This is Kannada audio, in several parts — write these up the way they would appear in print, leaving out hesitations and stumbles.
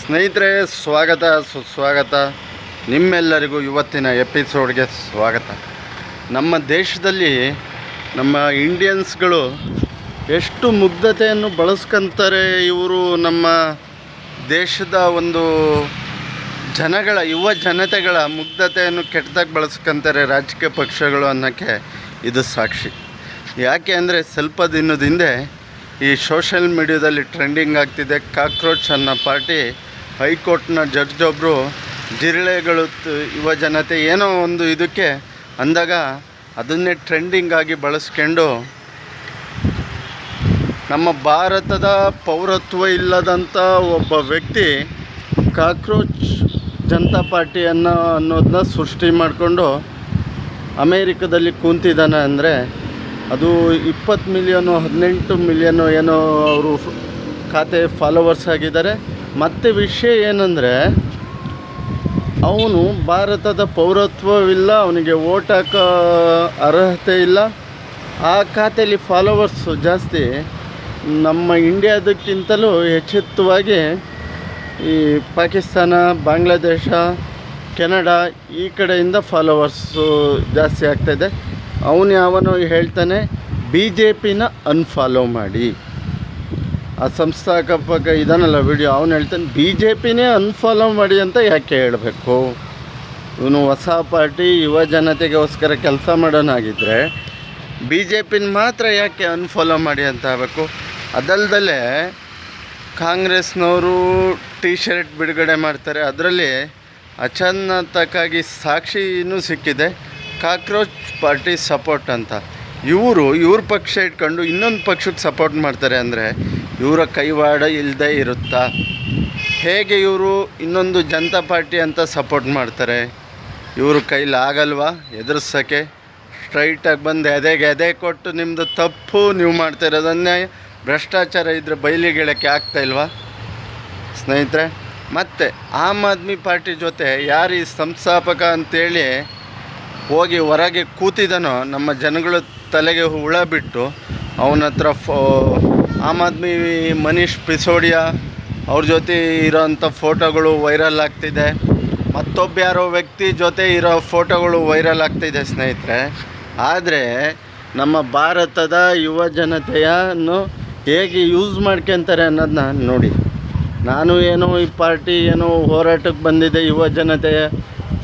ಸ್ನೇಹಿತರೆ, ಸ್ವಾಗತ ಸುಸ್ವಾಗತ. ನಿಮ್ಮೆಲ್ಲರಿಗೂ ಇವತ್ತಿನ ಎಪಿಸೋಡ್ಗೆ ಸ್ವಾಗತ. ನಮ್ಮ ದೇಶದಲ್ಲಿ ನಮ್ಮ ಇಂಡಿಯನ್ಸ್ಗಳು ಎಷ್ಟು ಮುಗ್ಧತೆಯನ್ನು ಬಳಸ್ಕೊಂತಾರೆ. ಇವರು ನಮ್ಮ ದೇಶದ ಒಂದು ಯುವ ಜನತೆಗಳ ಮುಗ್ಧತೆಯನ್ನು ಕೆಟ್ಟದಾಗಿ ಬಳಸ್ಕೊಂತಾರೆ ರಾಜಕೀಯ ಪಕ್ಷಗಳು ಅನ್ನೋಕ್ಕೆ ಇದು ಸಾಕ್ಷಿ. ಯಾಕೆ ಅಂದರೆ ಸ್ವಲ್ಪ ದಿನದ ಹಿಂದೆ ಈ ಸೋಷಿಯಲ್ ಮೀಡಿಯಾದಲ್ಲಿ ಟ್ರೆಂಡಿಂಗ್ ಆಗ್ತಿದೆ. ಕಾಕ್ರೋಚ್ ಅನ್ನೋ ಪಾರ್ಟಿ ಹೈಕೋರ್ಟ್ನ ಜಡ್ಜ್ ಒಬ್ಬರು ಜಿರಳೆಗಳು ಯುವ ಜನತೆ ಏನೋ ಒಂದು ಇದಕ್ಕೆ ಅಂದಾಗ ಅದನ್ನೇ ಟ್ರೆಂಡಿಂಗ್ ಆಗಿ ಬಳಸ್ಕೊಂಡು ನಮ್ಮ ಭಾರತದ ಪೌರತ್ವ ಇಲ್ಲದಂಥ ಒಬ್ಬ ವ್ಯಕ್ತಿ ಕಾಕ್ರೋಚ್ ಜನತಾ ಪಾರ್ಟಿ ಅನ್ನೋದನ್ನ ಸೃಷ್ಟಿ ಮಾಡಿಕೊಂಡು ಅಮೇರಿಕದಲ್ಲಿ ಕೂತಿದ್ದಾನೆ. ಅಂದರೆ ಅದು 20 ಮಿಲಿಯನು 18 ಮಿಲಿಯನು ಏನೋ ಅವರು ಖಾತೆ ಫಾಲೋವರ್ಸ್ ಆಗಿದ್ದಾರೆ. ಮತ್ತು ವಿಷಯ ಏನಂದರೆ ಅವನು ಭಾರತದ ಪೌರತ್ವವಿಲ್ಲ, ಅವನಿಗೆ ವೋಟ್ ಹಾಕೋ ಅರ್ಹತೆ ಇಲ್ಲ. ಆ ಖಾತೆಯಲ್ಲಿ ಫಾಲೋವರ್ಸು ಜಾಸ್ತಿ ನಮ್ಮ ಇಂಡಿಯಾದಕ್ಕಿಂತಲೂ ಹೆಚ್ಚೆತ್ತುವಾಗಿ ಈ ಪಾಕಿಸ್ತಾನ, ಬಾಂಗ್ಲಾದೇಶ, ಕೆನಡಾ ಈ ಕಡೆಯಿಂದ ಫಾಲೋವರ್ಸು ಜಾಸ್ತಿ ಆಗ್ತಾಯಿದೆ. ಅವನು ಯಾವನೋ ಹೇಳ್ತಾನೆ BJPನ ಅನ್ಫಾಲೋ ಮಾಡಿ. ಆ ಸಂಸ್ಥಾಪಕ ಇದಾನಲ್ಲ ವಿಡಿಯೋ, ಅವನು ಹೇಳ್ತಾನೆ BJPನೇ ಅನ್ಫಾಲೋ ಮಾಡಿ ಅಂತ ಯಾಕೆ ಹೇಳಬೇಕು? ಇವನು ಹೊಸ ಪಾರ್ಟಿ ಯುವ ಜನತೆಗೋಸ್ಕರ ಕೆಲಸ ಮಾಡೋನಾಗಿದ್ದರೆ BJPನ ಮಾತ್ರ ಯಾಕೆ ಅನ್ಫಾಲೋ ಮಾಡಿ ಅಂತ ಆಗಬೇಕು? ಅದಲ್ದಲೇ ಕಾಂಗ್ರೆಸ್ನವರು ಟಿ ಶರ್ಟ್ ಬಿಡುಗಡೆ ಮಾಡ್ತಾರೆ. ಅದರಲ್ಲಿ ಅಚಾನಕ್ಕಾಗಿ ಸಾಕ್ಷಿನೂ ಸಿಕ್ಕಿದೆ, ಕಾಕ್ರೋಚ್ ಪಾರ್ಟಿ ಸಪೋರ್ಟ್ ಅಂತ. ಇವ್ರ ಪಕ್ಷ ಇಟ್ಕೊಂಡು ಇನ್ನೊಂದು ಪಕ್ಷಕ್ಕೆ ಸಪೋರ್ಟ್ ಮಾಡ್ತಾರೆ ಅಂದರೆ ಇವರ ಕೈವಾಡ ಇಲ್ಲದೆ ಇರುತ್ತಾ? ಹೇಗೆ ಇವರು ಇನ್ನೊಂದು ಜನತಾ ಪಾರ್ಟಿ ಅಂತ ಸಪೋರ್ಟ್ ಮಾಡ್ತಾರೆ? ಇವರು ಕೈಲಾಗಲ್ವಾ ಎದುರಿಸೋಕ್ಕೆ? ಸ್ಟ್ರೈಟಾಗಿ ಬಂದು ಎದೆ ಕೊಟ್ಟು ನಿಮ್ಮದು ತಪ್ಪು, ನೀವು ಮಾಡ್ತಾ ಇರೋದು ಅನ್ಯಾಯ, ಭ್ರಷ್ಟಾಚಾರ ಇದ್ದರೆ ಬಯಲಿಗೆಳಕ್ಕೆ ಆಗ್ತಾಯಿಲ್ವಾ ಸ್ನೇಹಿತರೆ? ಮತ್ತು ಆಮ್ ಆದ್ಮಿ ಪಾರ್ಟಿ ಜೊತೆ ಯಾರು ಈ ಸಂಸ್ಥಾಪಕ ಅಂತೇಳಿ ಹೋಗಿ ಹೊರಗೆ ಕೂತಿದ್ದಾನೋ ನಮ್ಮ ಜನಗಳು ತಲೆಗೆ ಹುಳ ಬಿಟ್ಟು ಅವನ ಹತ್ರ ಆಮ್ ಆದ್ಮಿ ಮನೀಶ್ ಸಿಸೋಡಿಯಾ ಅವ್ರ ಜೊತೆ ಇರೋಂಥ ಫೋಟೋಗಳು ವೈರಲ್ ಆಗ್ತಿದೆ. ಮತ್ತೊಬ್ಬ ಯಾರೋ ವ್ಯಕ್ತಿ ಜೊತೆ ಇರೋ ಫೋಟೋಗಳು ವೈರಲ್ ಆಗ್ತಿದೆ ಸ್ನೇಹಿತರೆ. ಆದರೆ ನಮ್ಮ ಭಾರತದ ಯುವ ಜನತೆಯನ್ನು ಹೇಗೆ ಯೂಸ್ ಮಾಡ್ಕೊತಾರೆ ಅನ್ನೋದನ್ನ ನೋಡಿ. ನಾನು ಏನೋ ಈ ಪಾರ್ಟಿ ಏನೋ ಹೋರಾಟಕ್ಕೆ ಬಂದಿದೆ, ಯುವ ಜನತೆಯ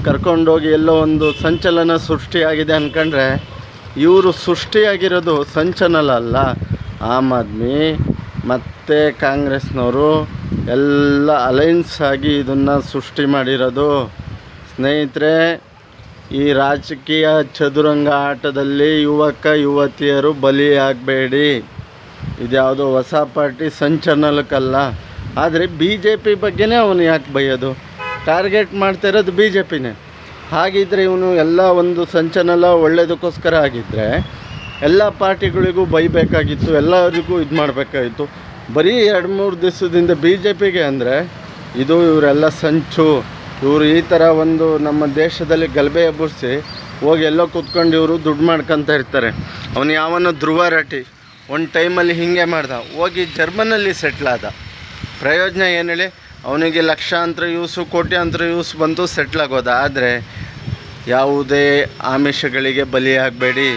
ಕರ್ಕೊಂಡೋಗಿ ಎಲ್ಲೋ ಒಂದು ಸಂಚಲನ ಸೃಷ್ಟಿಯಾಗಿದೆ ಅಂದ್ಕೊಂಡ್ರೆ ಇವರು ಸೃಷ್ಟಿಯಾಗಿರೋದು ಸಂಚಲನ ಅಲ್ಲ. ಆಮ್ ಆದ್ಮಿ ಮತ್ತು ಕಾಂಗ್ರೆಸ್ನವರು ಎಲ್ಲ ಅಲೈನ್ಸ್ ಆಗಿ ಇದನ್ನು ಸೃಷ್ಟಿ ಮಾಡಿರೋದು. ಸ್ನೇಹಿತರೆ, ಈ ರಾಜಕೀಯ ಚದುರಂಗ ಆಟದಲ್ಲಿ ಯುವತಿಯರು ಬಲಿಯಾಗಬೇಡಿ. ಇದ್ಯಾವುದೋ ಹೊಸ ಪಾರ್ಟಿ ಸಂಚಲನಕ್ಕಲ್ಲ. ಆದರೆ BJP ಬಗ್ಗೆನೇ ಅವನು ಯಾಕೆ ಬೈಯೋದು? ಟಾರ್ಗೆಟ್ ಮಾಡ್ತಾ ಇರೋದು BJPನೇ. ಹಾಗಿದ್ದರೆ ಇವನು ಎಲ್ಲ ಒಂದು ಸಂಚಲನ ಒಳ್ಳೆಯದಕ್ಕೋಸ್ಕರ ಆಗಿದ್ದರೆ ಎಲ್ಲ ಪಾರ್ಟಿಗಳಿಗೂ ಬೈಬೇಕಾಗಿತ್ತು, ಎಲ್ಲರಿಗೂ ಇದು ಮಾಡಬೇಕಾಗಿತ್ತು. ಬರೀ 2-3 ದಿವಸದಿಂದ BJPಗೆ ಅಂದರೆ ಇದು ಇವರೆಲ್ಲ ಸಂಚು. ಇವರು ಈ ಥರ ಒಂದು ನಮ್ಮ ದೇಶದಲ್ಲಿ ಗಲಭೆ ಎಬ್ಬಿಸಿ ಹೋಗಿ ಎಲ್ಲೋ ಕೂತ್ಕೊಂಡು ಇವರು ದುಡ್ಡು ಮಾಡ್ಕೊತ ಇರ್ತಾರೆ. ಅವನು ಯಾವನೋ ಧ್ರುವ ರಾಟಿ ಒಂದು ಟೈಮಲ್ಲಿ ಹೀಗೆ ಮಾಡ್ದ, ಹೋಗಿ ಜರ್ಮನಲ್ಲಿ ಸೆಟ್ಲಾದ. ಪ್ರಯೋಜನ ಏನು ಹೇಳಿ? ಅವನಿಗೆ ಲಕ್ಷಾಂತರ ಕೋಟ್ಯಾಂತರ ಬಂತು, ಸೆಟ್ಲಾಗೋದ. ಆದರೆ ಯಾವುದೇ ಆಮಿಷಗಳಿಗೆ ಬಲಿಯಾಗಬೇಡಿ.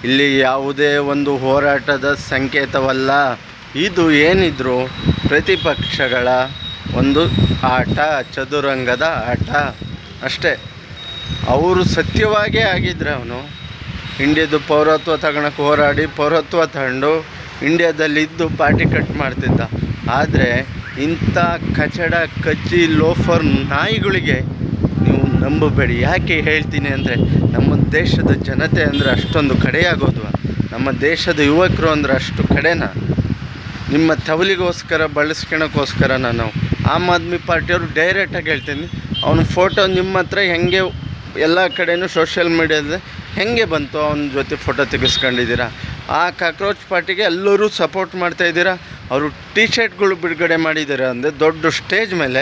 ಇಲ್ಲಿ ಯಾವುದೇ ಒಂದು ಹೋರಾಟದ ಸಂಕೇತವಲ್ಲ. ಇದು ಏನಿದ್ರು ಪ್ರತಿಪಕ್ಷಗಳ ಒಂದು ಆಟ, ಚದುರಂಗದ ಆಟ ಅಷ್ಟೇ. ಅವರು ಸತ್ಯವಾಗೇ ಆಗಿದ್ದರೆ ಅವನು ಇಂಡಿಯಾದ ಪೌರತ್ವ ತಗೊಳಕ್ಕೆ ಹೋರಾಡಿ ಪೌರತ್ವ ತಗೊಂಡು ಇಂಡಿಯಾದಲ್ಲಿದ್ದು ಪಾರ್ಟಿ ಕಟ್ ಮಾಡ್ತಿದ್ದ. ಆದರೆ ಇಂಥ ಕಚಡ ಕಚ್ಚಿ ಲೋಫರ್ ನಾಯಿಗಳಿಗೆ ನೀವು ನಂಬಬೇಡಿ. ಯಾಕೆ ಹೇಳ್ತೀನಿ ಅಂದರೆ ನಮ್ಮ ದೇಶದ ಜನತೆ ಅಂದರೆ ಅಷ್ಟೊಂದು ಕಡೆಯಾಗೋದು, ನಮ್ಮ ದೇಶದ ಯುವಕರು ಅಂದರೆ ಅಷ್ಟು ಕಡೆನಾ? ನಿಮ್ಮ ತವಲಿಗೋಸ್ಕರ ಬಳಸ್ಕೊಳಕ್ಕೋಸ್ಕರ ನಾನು ಆಮ್ ಆದ್ಮಿ ಪಾರ್ಟಿಯವರು ಡೈರೆಕ್ಟಾಗಿ ಹೇಳ್ತೀನಿ, ಅವನ ಫೋಟೋ ನಿಮ್ಮ ಹತ್ರ ಹೆಂಗೆ ಎಲ್ಲ ಕಡೆಯೂ ಸೋಷಿಯಲ್ ಮೀಡಿಯಾದ ಹೆಂಗೆ ಬಂತು? ಅವನ ಜೊತೆ ಫೋಟೋ ತೆಗೆಸ್ಕೊಂಡಿದ್ದೀರಾ. ಆ ಕಾಕ್ರೋಚ್ ಪಾರ್ಟಿಗೆ ಎಲ್ಲರೂ ಸಪೋರ್ಟ್ ಮಾಡ್ತಾಯಿದ್ದೀರಾ. ಅವರು ಟಿ ಶರ್ಟ್ಗಳು ಬಿಡುಗಡೆ ಮಾಡಿದ್ದಾರೆ ಅಂದರೆ ದೊಡ್ಡ ಸ್ಟೇಜ್ ಮೇಲೆ.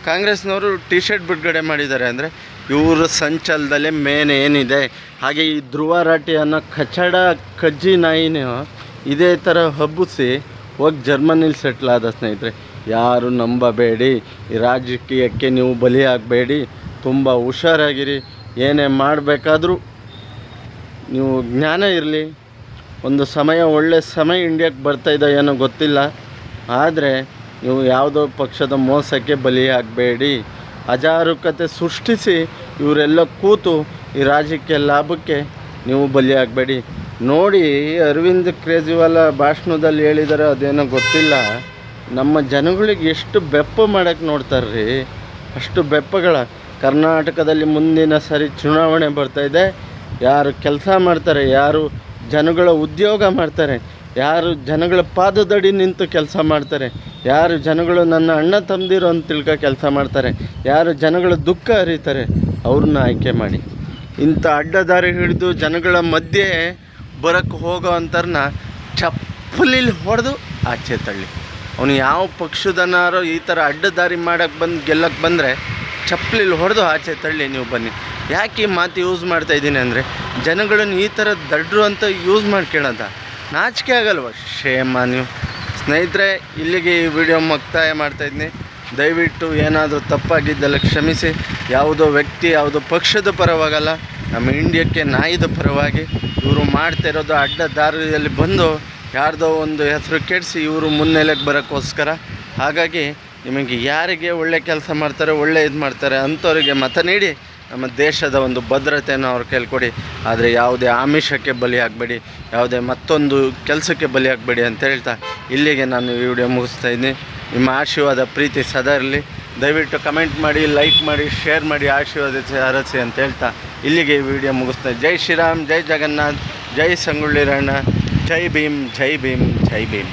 ಕಾಂಗ್ರೆಸ್ನವರು ಟಿ ಶರ್ಟ್ ಬಿಡುಗಡೆ ಮಾಡಿದ್ದಾರೆ ಅಂದರೆ ಇವರ ಸಂಚಲನದಲ್ಲೇ ಮೇನ್ ಏನಿದೆ. ಹಾಗೆ ಈ ಧ್ರುವ ರಾಟಿ ಅನ್ನೋ ಕಚಡ ಕಜ್ಜಿ ನಾಯಿನೂ ಇದೇ ಥರ ಹಬ್ಬಿಸಿ ಹೋಗಿ ಜರ್ಮನಿಲಿ ಸೆಟ್ಲ್ ಆದ ಸ್ನೇಹಿತರೆ. ಯಾರು ನಂಬಬೇಡಿ. ಈ ರಾಜಕೀಯಕ್ಕೆ ನೀವು ಬಲಿಯಾಗಬೇಡಿ. ತುಂಬ ಹುಷಾರಾಗಿರಿ. ಏನೇ ಮಾಡಬೇಕಾದ್ರೂ ನೀವು ಜ್ಞಾನ ಇರಲಿ. ಒಂದು ಸಮಯ, ಒಳ್ಳೆಯ ಸಮಯ ಇಂಡಿಯಾಕ್ಕೆ ಬರ್ತಾಯಿದೆ ಏನೋ ಗೊತ್ತಿಲ್ಲ. ಆದರೆ ನೀವು ಯಾವುದೋ ಪಕ್ಷದ ಮೋಸಕ್ಕೆ ಬಲಿಯಾಗಬೇಡಿ. ಅಜಾರೂಕತೆ ಸೃಷ್ಟಿಸಿ ಇವರೆಲ್ಲ ಕೂತು ಈ ರಾಜಕೀಯ ಲಾಭಕ್ಕೆ ನೀವು ಬಲಿಯಾಗಬೇಡಿ. ನೋಡಿ, ಅರವಿಂದ್ ಕೇಜ್ರಿವಾಲ್ ಭಾಷಣದಲ್ಲಿ ಹೇಳಿದ್ದಾರೆ, ಅದೇನೋ ಗೊತ್ತಿಲ್ಲ. ನಮ್ಮ ಜನಗಳಿಗೆ ಎಷ್ಟು ಬೆಪ್ಪ ಮಾಡೋಕ್ಕೆ ನೋಡ್ತಾರ್ರಿ. ಅಷ್ಟು ಬೆಪ್ಪಗಳ ಕರ್ನಾಟಕದಲ್ಲಿ ಮುಂದಿನ ಸರಿ ಚುನಾವಣೆ ಬರ್ತಾಯಿದೆ. ಯಾರು ಕೆಲಸ ಮಾಡ್ತಾರೆ, ಯಾರು ಜನಗಳ ಉದ್ಯೋಗ ಮಾಡ್ತಾರೆ, ಯಾರು ಜನಗಳ ಪಾದದಡಿ ನಿಂತು ಕೆಲಸ ಮಾಡ್ತಾರೆ, ಯಾರು ಜನಗಳು ನನ್ನ ಅಣ್ಣ ತಮ್ಮದಿರು ಅಂತ ತಿಳ್ಕೊ ಕೆಲಸ ಮಾಡ್ತಾರೆ, ಯಾರು ಜನಗಳ ದುಃಖ ಅರಿತಾರೆ, ಅವ್ರನ್ನ ಆಯ್ಕೆ ಮಾಡಿ. ಇಂಥ ಅಡ್ಡದಾರಿ ಹಿಡಿದು ಜನಗಳ ಮಧ್ಯೆ ಬರೋಕ್ಕೆ ಹೋಗೋ ಅಂಥವ್ರನ್ನ ಚಪ್ಪಲಿಲಿ ಹೊಡೆದು ಆಚೆ ತಳ್ಳಿ. ಅವನು ಯಾವ ಪಕ್ಷದನಾರೋ ಈ ಥರ ಅಡ್ಡದಾರಿ ಮಾಡೋಕ್ಕೆ ಗೆಲ್ಲಕ್ಕೆ ಬಂದರೆ ಚಪ್ಪಲಿಲಿ ಹೊಡೆದು ಆಚೆ ತಳ್ಳಿ ನೀವು ಬನ್ನಿ. ಯಾಕೆ ಈ ಮಾತು ಯೂಸ್ ಮಾಡ್ತಾಯಿದ್ದೀನಿ ಅಂದರೆ, ಜನಗಳನ್ನು ಈ ಥರ ದಡ್ರು ಅಂತ ಯೂಸ್ ಮಾಡ್ಕೊಳ್ಳೋದ ನಾಚಿಕೆ ಆಗಲ್ವ? ಶೇಮ ನೀವು. ಸ್ನೇಹಿತರೆ, ಇಲ್ಲಿಗೆ ಈ ವಿಡಿಯೋ ಮುಕ್ತಾಯ ಮಾಡ್ತಾಯಿದ್ದೀನಿ. ದಯವಿಟ್ಟು ಏನಾದರೂ ತಪ್ಪಾಗಿದ್ದೆಲ್ಲ ಕ್ಷಮಿಸಿ. ಯಾವುದೋ ವ್ಯಕ್ತಿ, ಯಾವುದೋ ಪಕ್ಷದ ಪರವಾಗಲ್ಲ, ನಮ್ಮ ಇಂಡಿಯಾಕ್ಕೆ ನಾಯಿದ ಪರವಾಗಿ. ಇವರು ಮಾಡ್ತಿರೋದು ಅಡ್ಡ ದಾರಿಯಲ್ಲಿ ಬಂದು ಯಾರ್ದೋ ಒಂದು ಹೆಸರು ಕೆಡಿಸಿ ಇವರು ಮುನ್ನೆಲೆಗೆ ಬರೋಕ್ಕೋಸ್ಕರ. ಹಾಗಾಗಿ ನಿಮಗೆ ಯಾರಿಗೆ ಒಳ್ಳೆ ಕೆಲಸ ಮಾಡ್ತಾರೆ, ಒಳ್ಳೆ ಇದು ಮಾಡ್ತಾರೆ ಅಂಥವ್ರಿಗೆ ಮತ ನೀಡಿ ನಮ್ಮ ದೇಶದ ಒಂದು ಭದ್ರತೆಯನ್ನು ಅವ್ರ ಕೈಲಿ ಕೊಡಿ. ಆದರೆ ಯಾವುದೇ ಆಮಿಷಕ್ಕೆ ಬಲಿ ಆಗಬೇಡಿ, ಯಾವುದೇ ಮತ್ತೊಂದು ಕೆಲಸಕ್ಕೆ ಬಲಿ ಆಗಬೇಡಿ ಅಂತ ಹೇಳ್ತಾ ಇಲ್ಲಿಗೆ ನಾನು ಈ ವಿಡಿಯೋ ಮುಗಿಸ್ತಾಯಿದ್ದೀನಿ. ನಿಮ್ಮ ಆಶೀರ್ವಾದ ಪ್ರೀತಿ ಸದಾ ಇರಲಿ. ದಯವಿಟ್ಟು ಕಮೆಂಟ್ ಮಾಡಿ, ಲೈಕ್ ಮಾಡಿ, ಶೇರ್ ಮಾಡಿ, ಆಶೀರ್ವಾದ ಹರಸಿ ಅಂತ ಹೇಳ್ತಾ ಇಲ್ಲಿಗೆ ಈ ವಿಡಿಯೋ ಮುಗಿಸ್ತಾ. ಜೈ ಶ್ರೀರಾಮ್, ಜೈ ಜಗನ್ನಾಥ್, ಜೈ ಸಂಗೊಳ್ಳಿ ರಾಯಣ್ಣ, ಜೈ ಭೀಮ್, ಜೈ ಭೀಮ್, ಜೈ ಭೀಮ್.